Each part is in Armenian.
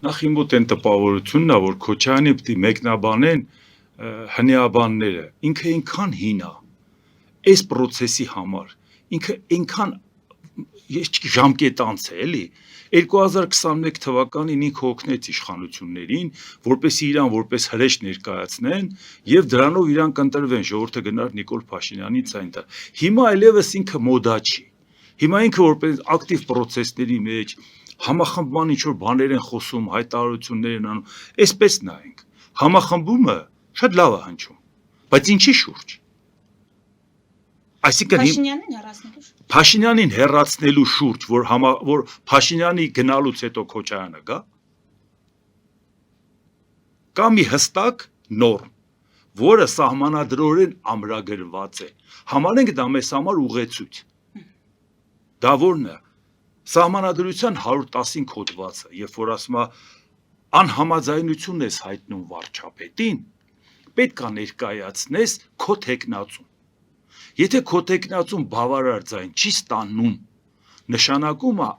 Նախ իմ մոտ այն տպավորությունն է, որ Քոչարյանի պիտի մեկնաբանեն հնեաբանները, ինքը այնքան հին է, այս պրոցեսի համար, ինքը այնքան ժամկետանց է, էլի, 2021 թվականին ինքը օգնեց իշխանություններին, որպեսզի իրան որպես հրեշ ներկայացնեն եւ դրանով իրան կընտրվեն, ժողովուրդը գնար Նիկոլ Փաշինյանի ցայն տա։ Հիմա այլևս ինքը մոդա չի։ Հիմա ինքը որպես ակտիվ պրոցեսների մեջ համախմբման ինչ-որ բաներ են խոսում, հայտարարություններ են անում, այսպես նայենք, համախմբումը շատ լավ է հնչում, բայց ինչի շուրջ։ Այսինքն Փաշինյանին հեռացնելու շուրջ, որ Փաշինյանի գնալուց հետո Քոչարյանը գա, կա մի հստակ նորմ, որը սահմանադրորեն ամրագրված է, համարենք դա մեզ համար ուղեցույց, դա որն է, Սահմանադրության 110-ին հոդվածը, երբ որ ասում է անհամաձայնություն ես հայտնում վարչապետին, պետք է ներկայացնես քո թեկնածուն։ Եթե քո թեկնածուն բավարար ձայն չի ստանում, նշանակում է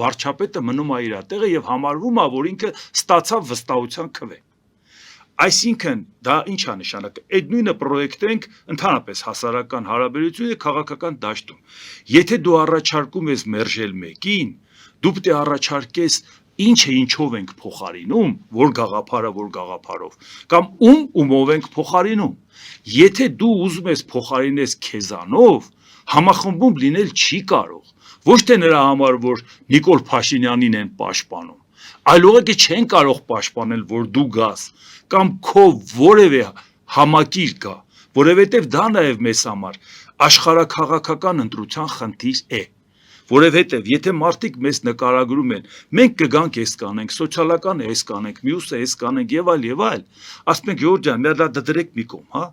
վարչապետը մնում է իր տեղը եւ համարվում է, որ ինքը ստացավ վստահության քվե։ Այսինքն դա ինչ է նշանակում։ Այդ նույնը պրոյեկտենք ընդհանրապես հասարակական հարաբերություն եւ քաղաքական դաշտում։ Եթե դու առաջարկում ես մերժել մեկին, դու պետք է առաջարկես ինչը ինչով ենք փոխարինում, որ գաղափարով, կամ ումով ենք փոխարինում։ Եթե դու ուզում ես փոխարինես քեզանով, համախմբում լինել չի կարող։ Ոչ թե նրա համար, որ Նիկոլ Փաշինյանին են պաշտպանում, այլ ուղղակի չեն կարող պաշտպանել, որ դու գաս կամ քո որևէ համակիր կա, որովհետև դա նաև մեզ համար աշխարհաքաղաքական ընտրության խնդիր է, որովհետև եթե մարդիկ մեզ նկարագրում են, մենք կգանք էս կանենք, սոցիալական էս կանենք, մյուսը էս կանենք եւ այլ, ասում ենք Ժորժ ջան, մի հատ դրեք մի կողմ, հա,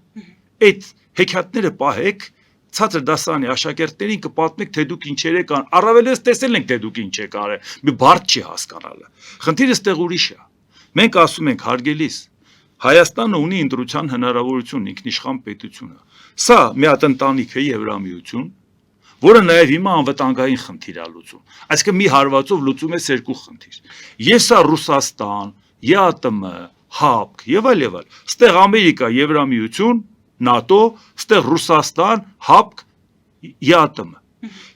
այդ հեքիաթները պահեք, ցածր դասարանի աշակերտներին կպատմեք, թե դուք ինչեր եք ան, առավելից տեսել ենք, թե դուք ինչ եք արել, մի բարդ չի հասկանալը։ Խնդիրը ստեղ ուրիշ է։ Մենք ասում ենք հարգելիս, Հայաստանը ունի ընտրության հնարավորություն, ինքնիշխան պետությունը։ Սա մի հատ ընտանիք է Եվրամիություն, որը նաև հիմա անվտանգային խնդիր է լուծում։ Այսինքն մի հարվածով լուծում է երկու խնդիր։ Ես սա Ռուսաստան, ԵԱՏՄ, ՀԱՊԿ եւ այլ։ Ստեղ Ամերիկա, Եվրամիություն, ՆԱՏՕ, ստեղ Ռուսաստան, ՀԱՊԿ, ԵԱՏՄ։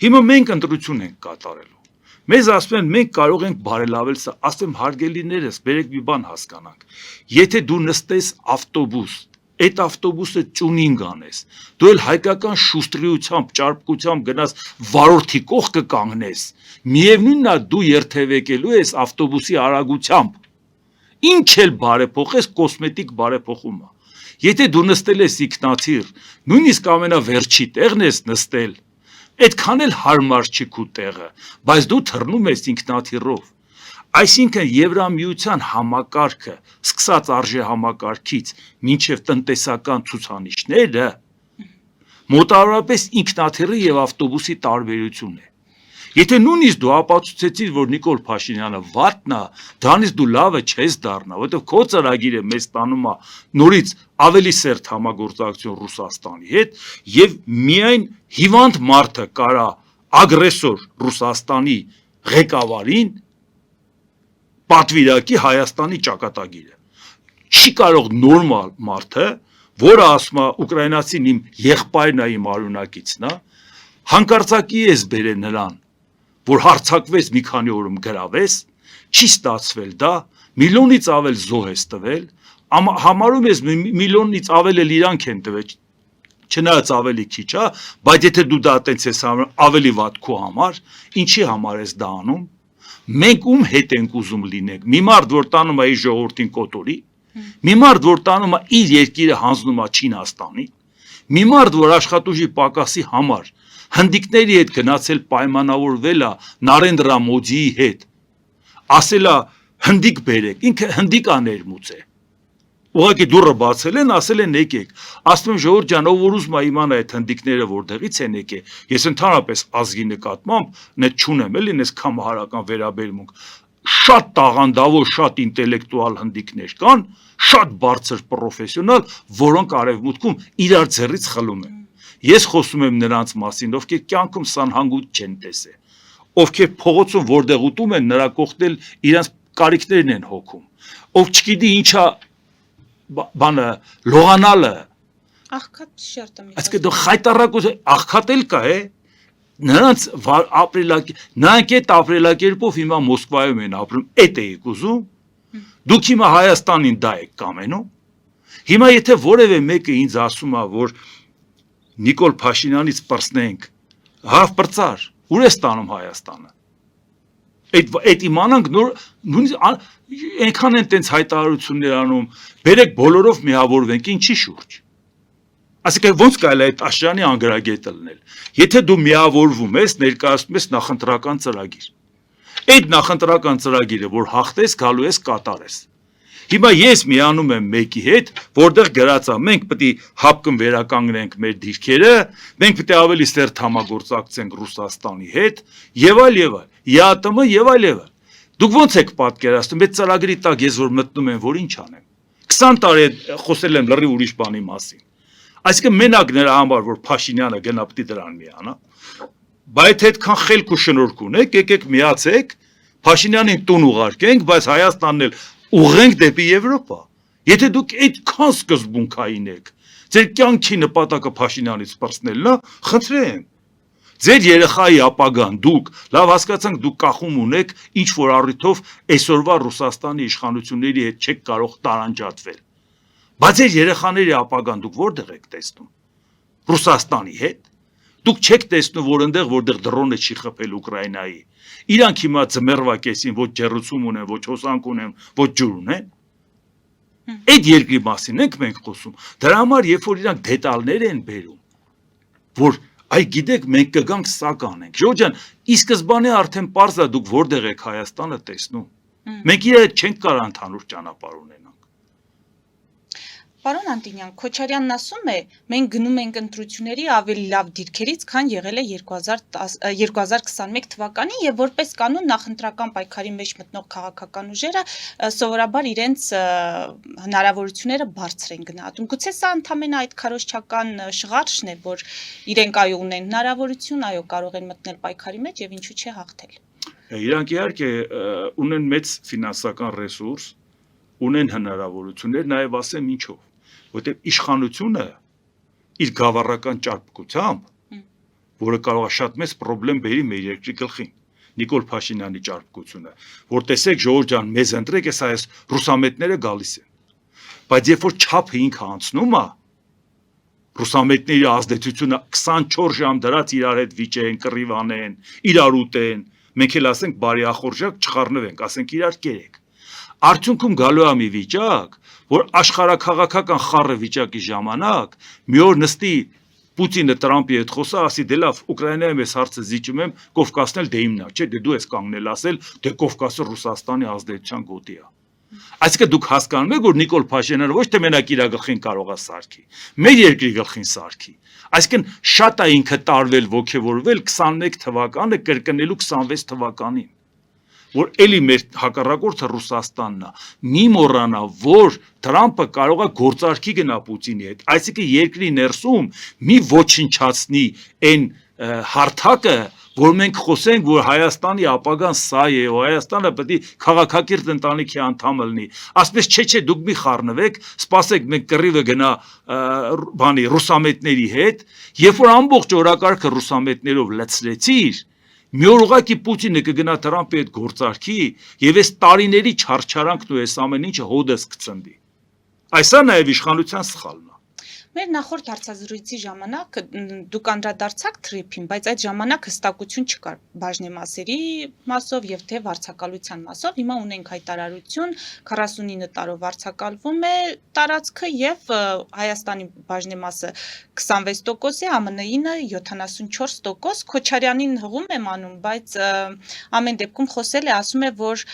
Հիմա մենք ընտրություն ենք կատարելու։ Մեզ ասում են մենք կարող ենք բարելավել սա, ասեմ հարգելիներս, բերեք մի բան հասկանանք։ Եթե դու նստես ավտոբուս, այդ ավտոբուսը ճունինգ անես, դու էլ հայկական շուստրիությամբ, ճարպկությամբ գնաս վարորդի կողքը կանգնես, միևնույնն է դու երթևեկելու ես ավտոբուսի արագությամբ։ Ինչ էլ բարեփոխես, կոսմետիկ բարեփոխում է։ Եթե դու նստել ես ինքնաթիռ, նույնիսկ ամենավերջի տեղն ես նստել, այդքան էլ հարմար չի քու տեղը, բայց դու թռնում ես ինքնաթիռով։ Այսինքն Եվրամիության համակարգը, սկսած արժե համակարգից մինչև տնտեսական ցուցանիշները, մոտավորապես ինքնաթիռի եւ ավտոբուսի տարբերություն է։ Եթե նույնիսկ դու ապացուցեցիր, որ Նիկոլ Փաշինյանը վատն է, դրանից դու լավը չես դառնա, որովհետև քո ծրագիրը մեզ տանում է նորից ավելի սերտ համագործակցություն Ռուսաստանի հետ եւ միայն հիվանդ մարդը կարա ագրեսոր Ռուսաստանի ղեկավարին պատվիրակի Հայաստանի ճակատագիրը։ Չի կարող նորմալ մարդը, որը ասում է ուկրաինացին իմ եղբայրն է, իմ արյունակիցն է, հանկարծակի ես բերել նրան, որ հարցակվես մի քանի օրում գրավես, չի ստացվել դա, միլիոնից ավել զոհ ես տվել, համարում ես միլիոնից ավել էլ իրանք են տվել, չնայած ավելի քիչ է, բայց եթե դու դա այտենց ես ավելի վատ քո համար, ինչի համար ես դա անում, մենք ում հետ ենք ուզում լինենք, մի մարդ, որ տանում է իր ժողովրդին կոտորի, մի մարդ, որ տանում է իր երկիրը հանձնում է Չինաստանի, մի մարդ, որ աշխատուժի պակասի համար հնդիկների հետ գնացել պայմանավորվել է Նարենդրա Մոդիի հետ, ասել է հնդիկ բերեք, ինքը հնդիկ է ներմուծել, ուղղակի դուռը բացել են, ասել են եկեք, ասում եմ Ժողովուրդ ջան, ով որ ուզում է իմանա այդ հնդիկները որտեղից են եկել, ես ընդհանրապես ազգի նկատմամբ net չունեմ, էլի ես կամահարական վերաբերմունք, շատ տաղանդավոր, շատ ինտելեկտուալ հնդիկներ կան, շատ բարձր պրոֆեսիոնալ, որոնք արևմուտքում իրար ձեռից խլում են։ Ես խոսում եմ նրանց մասին, ովքեր կյանքում սանհանգույց չեն տեսել, ովքեր փողոցում որտեղ ուտում են նրա կողքնել իրենց կարիքներն են հոգում, ով չգիտի ինչա բանը լողանալը, աղքատ շերտը մի այսինքն դու խայտարակություն աղքատ էլ կա է, նրանց նրանք այդ ապրելակերպով հիմա Մոսկվայում են ապրում, այդ եք ուզում, դուք հիմա Հայաստանին դա եք կամենում, հիմա եթե որևէ մեկը ինձ ասում է, որ Նիկոլ Փաշինյանից պրծնենք, հավ պրծար, ուր է ստանում Հայաստանը, այդ իմանանք այնքան են տենց հայտարարություններ անում, բերեք բոլորով միավորվենք, ինչի շուրջ, այսինքն ոնց կարելի է այդ աշճանի անգրագետը լինել, եթե դու միավորվում ես, ներկայացնում ես նախընտրական ծրագիր, այդ նախընտրական ծրագիրը, որ հաղթես, գալու ես կատարես, հիմա ես միանում եմ մեկի հետ, որտեղ գրած է, մենք պետք է հապկն վերականգնենք մեր դիրքերը, մենք պետք է ավելի սերտ համագործակցենք Ռուսաստանի հետ, եւ այլ, ԵԱՏՄ եւ այլ։ Դուք ոնց եք պատկերացնում, այդ ծրագրի տակ ես որ մտնում եմ, որ ինչ անեմ։ 20 տարի խոսել եմ լրիվ ուրիշ բանի մասին։ Այսինքն մենակ նրա համար, որ Փաշինյանը գնա պետք է դրան միանա, բայց այդքան խելք ու շնորհք ունեք, եկեք միացեք, Փաշինյանին տուն ուղարկենք, բայց Հայաստանն էլ ուղենք դեպի Եվրոպա։ Եթե դուք այդքան սկզբունքային եք, ձեր կյանքի նպատակը Փաշինյանից պրծնելն է, խնդրեմ։ Ձեր երեխայի ապագան դուք, լավ հասկացանք, դուք կախում ունեք ինչ որ առիթով այսօրվա Ռուսաստանի իշխանությունների հետ չեք կարող տարանջատվել։ Բայց ձեր երեխաների ապագան դուք որտեղ եք տեսնում։ Ռուսաստանի հետ։ Դուք չեք տեսնում, որ այնտեղ որտեղ դրոնը չի խփել Ուկրաինայի։ Իրանք հիմա ձմեռվա կեսին ոչ ջեռուցում ունեն, ոչ հոսանք ունեն, ոչ ջուր ունեն։ Այդ երկրի մասին ենք մենք խոսում։ Դրա համար երբ որ իրանք դետալներ են բերում, որ այ գիտեք մենք կգանք սա կանենք։ Ժողովուրդ ջան, ի սկզբանե արդեն պարզ է դուք որտեղ եք Հայաստանը տեսնում։ Մենք իրար հետ չենք կարող ընդհանուր ճանապարհ ունենանք։ Պարոն Անտինյան, Քոչարյանն ասում է, մենք գնում ենք ընտրությունների ավելի լավ դիրքերից, քան եղել է 2021 թվականին եւ որպես կանոն նախընտրական պայքարի մեջ մտնող քաղաքական ուժերը սովորաբար իրենց հնարավորությունները բարձր են գնահատում։ Գուցե սա ընդամենը այդ քարոզչական շղարշն է, որ իրենք այո ունեն հնարավորություն, այո կարող են մտնել պայքարի մեջ եւ ինչու՞ չէ հաղթել։ Իրանք իհարկե ունեն մեծ ֆինանսական ռեսուրս, ունեն հնարավորություններ, նաեւ ասեմ ինչով, որտեղ իշխանությունը իր գավառական ճարպկությամբ, որը կարող է շատ մեծ խնդրեմ բերի մեր երկրի գլխին, Նիկոլ Փաշինյանի ճարպկությունը, որ տեսեք ժողովուրդ ջան, մեզ ընտրեք, այս ռուսամետները գալիս են, բայց երբ որ չափը ինքը անցնում է, ռուսամետների ազդեցությունը 24 ժամ դրած իրար հետ վիճեն, կռիվանեն, իրար ուտեն, մենք էլ ասենք բարիախորժակ չխառնվենք, ասենք իրար կերեք։ Արդյունքում գալու է մի վիճակ, որ աշխարհաքաղաքական խառը վիճակի ժամանակ մի օր նստի Պուտինը Տրամպի հետ խոսա, ասի դե լավ, Ուկրաինայում ես հարցը զիջում եմ, Կովկասն էլ դե իմնա, չէ, դե դու ես կանգնել ասել, դե Կովկասը Ռուսաստանի ազդեցության գոտի է։ Այսինքն դուք հասկանում եք, որ Նիկոլ Փաշինյանը ոչ թե մենակ իր գլխին կարող է սարքի, մեր երկրի գլխին սարքի։ Այսինքն շատ է ինքը տարվել ոգևորվել 21 թվականը կրկնելու 26 թվականին, որ էլի մեր հակառակորդը Ռուսաստանն է, մի մոռանա, որ Տրամպը կարող է գործարքի գնա Պուտինի հետ, այսինքն երկրի ներսում մի ոչնչացնի այն հարթակը, որ մենք խոսենք, որ Հայաստանի ապագան սա է, ու Հայաստանը պետք է քաղաքակիրթ ընտանիքի անդամ լինի, ասես չէ, դուք մի խառնվեք, սպասեք մենք կռիվը գնա բանի ռուսամետների հետ, երբ որ ամբողջ օրակարգը ռուսամետներով լցրեցիր, մի օր ուղղակի Պուտինը կգնա Տրամպի հետ գործարքի եւ այս տարիների չարչարանքն ու այս ամեն ինչը հոդս կծնդի։ Այսա նաեւ իշխանության սխալն է։ Մեր նախորդ հարցազրույցի ժամանակ դուք անդրադարձաք թրիփին, բայց այդ ժամանակ հստակություն չկար բաժնեմասերի մասով եւ թե վարձակալության մասով։ Հիմա ունենք հայտարարություն, 49 տարով վարձակալվում է տարածքը եւ Հայաստանի բաժնեմասը 26% է, ԱՄՆ-ինը 74%, Քոչարյանին հղում եմ անում, բայց ամեն դեպքում խոսել է, ասում է, որ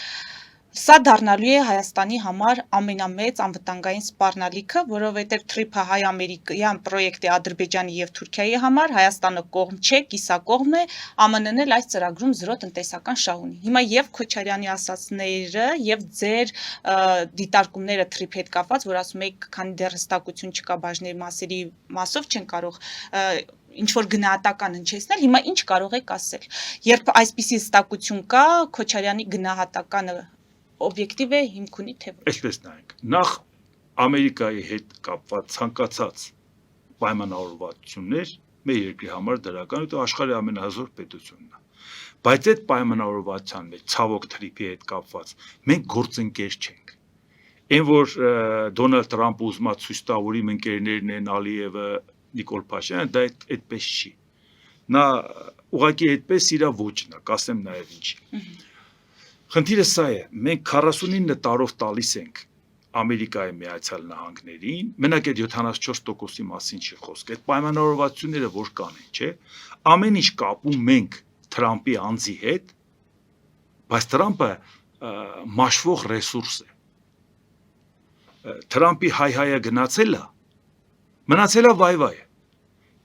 սա դառնալու է Հայաստանի համար ամենամեծ անվտանգային սպառնալիքը, որովհետև թրիփը հայ-ամերիկյան պրոյեկտ է Ադրբեջանի եւ Թուրքիայի համար, Հայաստանը կողմ չէ, կիսակողմ է, ԱՄՆ-ն էլ այս ծրագրում զրո տնտեսական շահ ունի։ Հիմա եւ Քոչարյանի ասացները եւ ձեր դիտարկումները թրիփի հետ կապված, որ ասում եք, քանի դեռ հստակություն չկա բաժների մասերի մասով չեն կարող ինչ որ գնահատական հնչեցնել, հիմա ինչ կարող եք ասել։ Երբ այսպիսի հստակություն կա, Քոչարյանի գնահատականը օբյեկտիվ է հիմք ունի թե ոչ։ Այսպես նայենք, նախ Ամերիկայի հետ կապված ցանկացած պայմանավորվածություններ մեր երկրի համար դրական ու աշխարհի ամենահզոր պետությունն է։ Բայց այդ պայմանավորվածության մեջ ցավոք թրիփի հետ կապված մենք գործընկեր չենք։ Այն որ Դոնալդ Թրամփը ուզում է ցույց տա, որ իմ ընկերներն են Ալիևը, Նիկոլ Փաշինյանը, դա այդպես չի։ Նա ուղղակի այդպես իրա ոճն է, կասեմ նաև ինչի։ Խնդիրը սա է, մենք 49 տարով տալիս ենք Ամերիկայի Միացյալ Նահանգներին, մենակ այդ 74%-ի մասին չի խոսք։ Այդ պայմանավորվածությունները որ կան են, չէ՞։ Ամեն ինչ կապում մենք Թրամփի անձի հետ, բայց Թրամփը մաշվող ռեսուրս է։ Թրամփի հայ-հայը գնացել է, մնացել է վայ-վայ։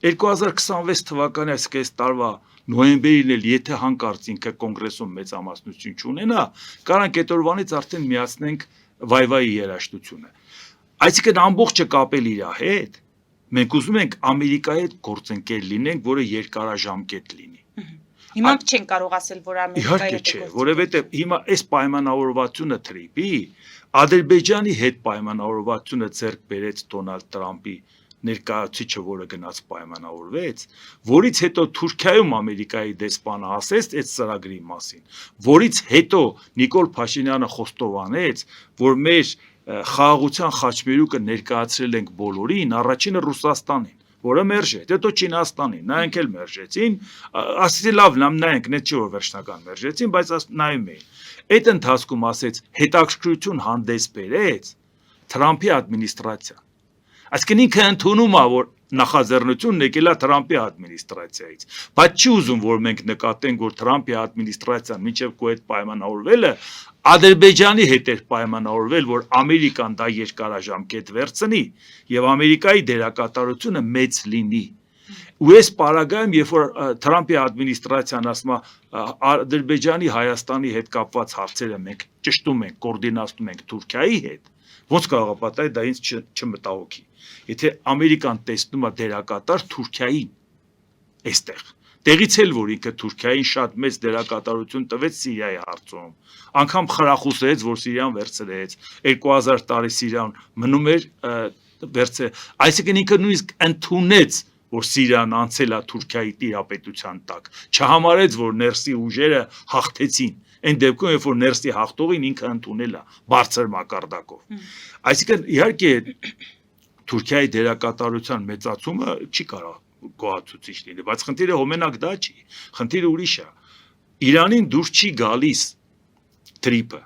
2026 թվականի այս տարվա նոյեմբերին էլ եթե հանկարծ ինքը կոնգրեսում մեծամասնություն չունենա, կարանք այդ օրվանից արդեն միացնենք վայ-վայի երաժշտությունը։ Այսինքն ամբողջը կապել իր հետ, մենք ուզում ենք Ամերիկայի հետ գործընկեր լինենք, որը երկարաժամկետ լինի։ Հիմա չեն կարող ասել, որ Ամերիկայի հետ չէ, որովհետև հիմա այս պայմանավորվածությունը թրիփի, Ադրբեջանի հետ պայմանավորվածությունը ձեռք բերեց Դոնալդ Թրամփի ներկայացուցիչը, որը գնաց պայմանավորվեց, որից հետո Թուրքիայում Ամերիկայի դեսպանը ասեց այդ ծրագրի մասին, որից հետո Նիկոլ Փաշինյանը խոստովանեց, որ մեր խաղաղության խաչմերուկը ներկայացրել ենք բոլորին, առաջինը Ռուսաստանին, որը մերժեց, հետո Չինաստանին, նրանք էլ մերժեցին, ասեցի լավ, նայենք, net չի որ վերջնական մերժեցին, բայց նայում էին։ Այդ ընթացքում ասեց հետաքրքրություն հանդես բերեց Թրամփի ադմինիստրացիան։ Այսինքն ինքը ընդունում է, որ նախաձեռնությունն եկել է Թրամփի ադմինիստրացիայից, բայց չի ուզում, որ մենք նկատենք, որ Թրամփի ադմինիստրացիան մինչև քո հետ պայմանավորվելը Ադրբեջանի հետ էր պայմանավորվել, որ Ամերիկան դա երկարաժամկետ վերցնի եւ Ամերիկայի դերակատարությունը մեծ լինի։ Ու այս պարագայում, երբ որ Թրամփի ադմինիստրացիան ասում է Ադրբեջանի Հայաստանի հետ կապված հարցերը մենք ճշտում ենք, կոորդինացնում ենք Թուրքիայի հետ, ոնց կարող է պատահել, դա ինձ չմտահոգի։ Եթե Ամերիկան տեսնում է դերակատար Թուրքիային այստեղ, տեղից էլ որ ինքը Թուրքիային շատ մեծ դերակատարություն տվեց Սիրիայի հարցում, անգամ խրախուսեց, որ Սիրիան վերցրեց, 2000 տարի Սիրիան մնում էր վերցրել, այսինքն ինքը նույնիսկ ընդունեց, որ Սիրիան անցել է Թուրքիայի տիրապետության տակ, չհամարեց, որ ներսի ուժերը հաղթեցին, այն դեպքում, երբ որ ներսի հաղթողին ինքը ընդունել է բարձր մակարդակով։ Այսինքն իհարկե Թուրքիայի դերակատարության մեծացումը չի կարող գոհացուցիչ լինի, բայց խնդիրը հոմենակ դա չի, խնդիրը ուրիշ է։ Իրանին դուրս չի գալիս թրիփը,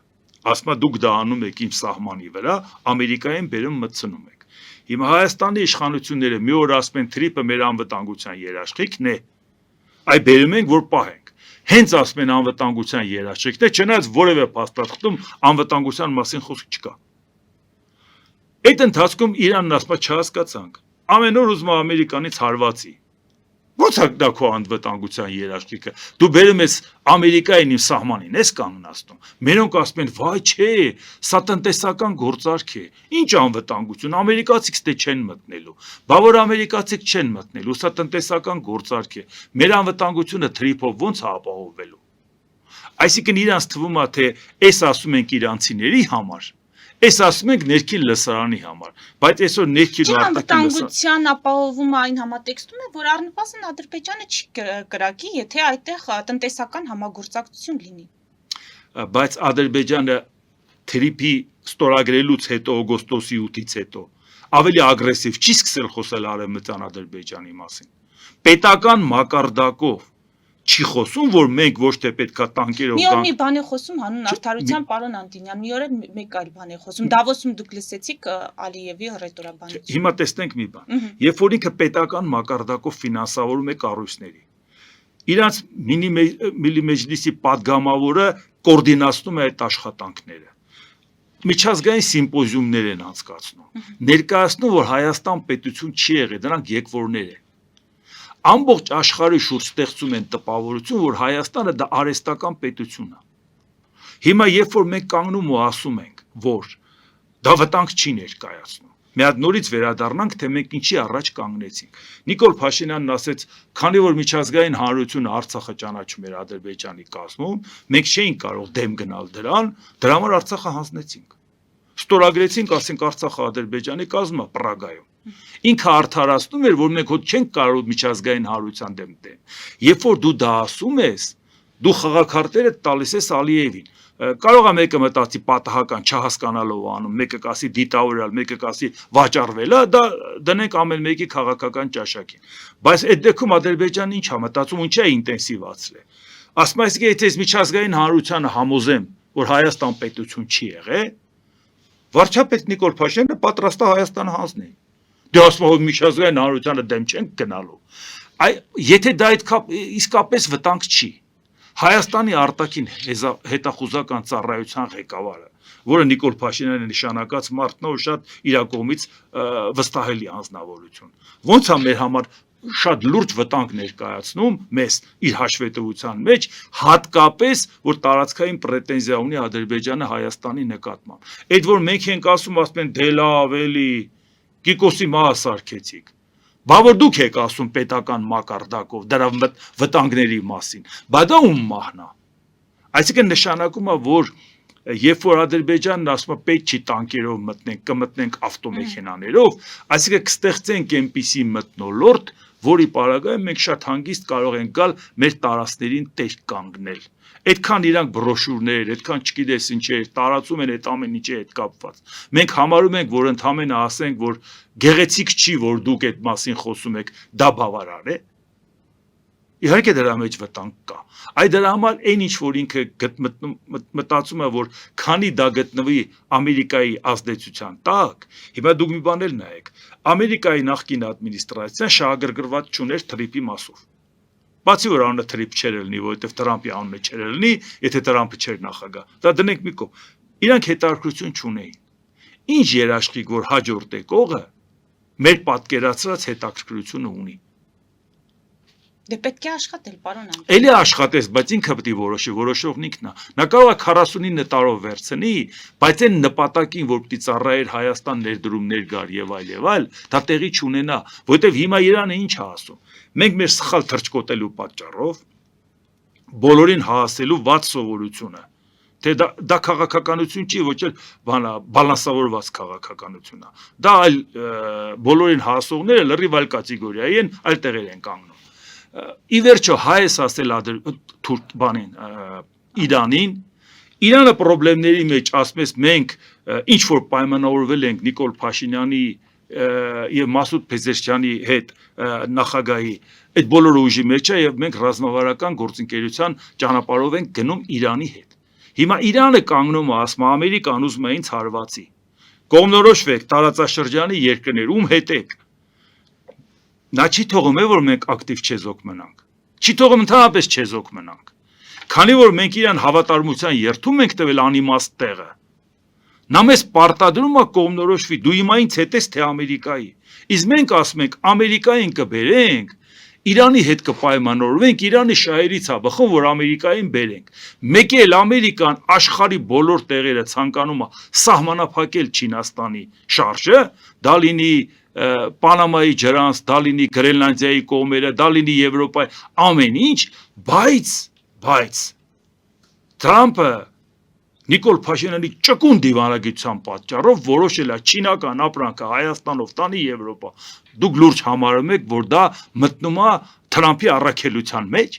ասում է դուք դա անում եք իմ սահմանի վրա, Ամերիկային բերում մտցնում եք։ Հիմա Հայաստանի իշխանությունները մի օր ասում են թրիփը մեր անվտանգության երաշխիքն է, այ բերում ենք, որ պահենք։ Հենց ասում են անվտանգության երաշխիքն է, չնայած որևէ փաստաթղթում անվտանգության մասին խոսք չկա։ Այդ ընթացքում Իրանն ասում է չհասկացանք, ամեն օր ուզում է Ամերիկանից հարվածի։ Ո՞նց է դա քո անվտանգության երաշխիքը։ Դու բերում ես Ամերիկային իմ սահմանին, ես կանոնացնում։ Մերոնք ասում են, վայ չէ, սա տնտեսական գործարք է։ Ինչ անվտանգություն, ամերիկացիք դե չեն մտնելու։ Բա որ ամերիկացիք չեն մտնելու, սա տնտեսական գործարք է։ Մեր անվտանգությունը թրիփով ոնց է ապահովվելու։ Այսինքն իրանց թվում է, թե այս ասում ենք իրանցիների համար, այս ասում ենք ներքին լսարանի համար, բայց այսօր ներքին ու արտաքին անվտանգության ապահովումը այն համատեքստում է, որ առնվազն Ադրբեջանը չի կրակի, եթե այդտեղ տնտեսական համագործակցություն լինի։ Բայց Ադրբեջանը թրիփի ստորագրելուց հետո օգոստոսի 8-ից հետո ավելի ագրեսիվ չի սկսել խոսել Արևմտյան Ադրբեջանի մասին։ Պետական մակարդակով չի խոսում, որ մենք ոչ թե պետքա տանկերով գանք։ Մի օր մի բան է խոսում հանուն արդարության պարոն Անտինյան, մի օր մեկ այլ բան է խոսում։ Դավոսում դուք լսեցիք Ալիևի հռետորաբանությունը։ Հիմա տեսնենք մի բան։ Երբ որ ինքը պետական մակարդակով ֆինանսավորում է կառույցների, իրանց միլիմեջլիսի падգամավորը կոորդինացնում է այդ աշխատանքները։ Միջազգային սիմպոզիումներ են անցկացնում։ Ներկայացնում, որ Հայաստան պետություն չի եղել, դրանք եկվորներ են։ Ամբողջ աշխարհի շուրջ ստեղծում են տպավորություն, որ Հայաստանը դա արհեստական պետություն է։ Հիմա երբ որ մենք կանգնում ու ասում ենք, որ դա վտանգ չի ներկայացնում, մի հատ նորից վերադառնանք, թե մենք ինչի առաջ կանգնեցինք։ Նիկոլ Փաշինյանն ասեց, քանի որ միջազգային հանրությունը Արցախը ճանաչում էր Ադրբեջանի կազմում, մենք չէինք կարող դեմ գնալ դրա համար Արցախը հանձնեցինք։ Ստորագրեցինք, ասենք Արցախը Ադրբեջանի կազմում է Պրագայում։ Ինքը արդարացնում էր, որ մենք հոտ չենք կարող միջազգային հանրության դեմ դեմ։ Երբ որ դու դա ասում ես, դու խաղաքարտերը տալիս ես Ալիևին։ Կարող է մեկը մտածի պատահական չհասկանալով անում, մեկը կասի դիտավորալ, մեկը կասի վաճառվել, դա դնենք ամեն մեկի քաղաքական ճաշակին։ Բայց այդ դեպքում Ադրբեջանը ինչ է մտածում, ինչ է ինտենսիվացրել։ Ասում ես, եթե ես միջազգային հանրությանը համոզեմ, որ Հայաստան պետություն չի եղել, վարչապետ Նիկոլ Փաշինյանը պատրաստ է Հայաստանը հանձնել։ Դե ասում է, միջազգային հանրությանը դեմ չենք գնալու։ Եթե դա իսկապես վտանգ չի, Հայաստանի արտաքին հետախուզական ծառայության ղեկավարը, որը Նիկոլ Փաշինյանը նշանակած մարդն է, շատ իր կողմից վստահելի անձնավորություն։ Ոնց է մեր համար շատ լուրջ վտանգ ներկայացնում մեզ իր հաշվետվության մեջ, հատկապես որ տարածքային պրետենզիա ունի Ադրբեջանը Հայաստանի նկատմամբ։ Այդ որ մենք ենք ասում են դե լավ էլի Կիկոսի մահը սարքեցիք։ Բա որ դուք եք ասում պետական մակարդակով դրա վտանգների մասին, բա դա ում մահն է։ Այսինքն նշանակում է, որ երբ որ Ադրբեջանն ասում է պետք չի տանկերով մտնենք, կմտնենք ավտոմեքենաներով, այսինքն կստեղծենք այնպիսի մթնոլորտ, որի պարագայում մենք շատ հանգիստ կարող ենք գալ մեր տարածքներին տեղ կանգնել։ Այդքան իրանք բրոշուրներ, այդքան չգիտես ինչեր տարածում են այդ ամեն ինչի հետ կապված։ Մենք համարում ենք, որ ընդհանրապես ասենք, որ գեղեցիկ չի, որ դուք այդ մասին խոսում եք, դա բավարար է։ Իհարկե դրա մեջ վտանգ կա։ Այդ դրա համար այն ինչ որ ինքը մտածում է, որ քանի դա գտնվի Ամերիկայի ազդեցության տակ, հիմա դուք մի բան էլ նայեք, Ամերիկայի նախկին ադմինիստրացիան շահագրգռված չուներ Թրիպի մասով։ Բացի որ անունը Թրիպ չէր լինի, որովհետև Տրամպի անունը չէր լինի, եթե Տրամպը չէր նախագահ։ Դա դնենք մի կողմ։ Իրանք հետաքրքրություն չունեին։ Ինչ երաշխիք որ հաջորդ եկողը մեր պատկերացրած հետաքրքրությունը ունի։ Դե պետք է աշխատել, պարոն Անդրեաս։ Էլի աշխատես, բայց ինքը պետք է որոշի, որոշողն ինքն է։ Նա կարող է 49 տարով վերցնի, բայց այն նպատակին, որ պետք է ծառայեր Հայաստան ներդրումներ գար եւ այլ, դա տեղի չունենա, որովհետեւ հիմա Իրանը ինչ է ասում։ Մենք մեր սխալ թրջկոտելու պատճառով բոլորին հասելու վատ սովորությունը, թե դա քաղաքականություն չի, ոչ էլ բալանսավորված քաղաքականություն է։ Դա այլ բոլորին հասողները լրիվ այլ կատեգորիայի են, այլ տեղեր են կանգնում։ Ի վերջո հայ ասել Իրանին, Իրանը խնդիրների մեջ ասում ես մենք ինչ որ պայմանավորվել ենք Նիկոլ Փաշինյանի եւ Մասուդ Փեզեշքյանի հետ նախագահի այդ բոլորը ուժի մեջ է եւ մենք ռազմավարական գործընկերության ճանապարհով ենք գնում Իրանի հետ։ Հիմա Իրանը կանգնում է, ասում Ամերիկան ուզում է ինձ հարվածի։ Կողմնորոշվեք տարածաշրջանի երկրներ, ում հետ եք։ Նա չի թողում է, որ մենք ակտիվ չեզոք մնանք։ Չի թողում ընդհանրապես չեզոք մնանք։ Քանի որ մենք իրան հավատարմության երթում ենք տվել անիմաստ տեղը։ Նա մեզ պարտադրում է կողմնորոշվի, դու հիմա ինձ հետ ես թե Ամերիկայի։ Իսկ մենք ասում ենք Ամերիկային կբերենք, Իրանի հետ կպայմանավորվենք, Իրանի շահերից է բխում, որ Ամերիկային բերենք։ Մեկ էլ Ամերիկան աշխարհի բոլոր տեղերը ցանկանում է սահմանափակել Չինաստանի շարժը, դա լինի Պանամայի ջրանց, դա լինի Գրենլանդիայի կողմերը, դա լինի Եվրոպայի, ամեն ինչ, բայց Թրամփը Նիկոլ Փաշինյանի ճկուն դիվանագիտության պատճառով որոշել է չինական ապրանքը Հայաստանով տանի Եվրոպա։ Դուք լուրջ համարում եք, որ դա մտնում է Թրամփի առաքելության մեջ։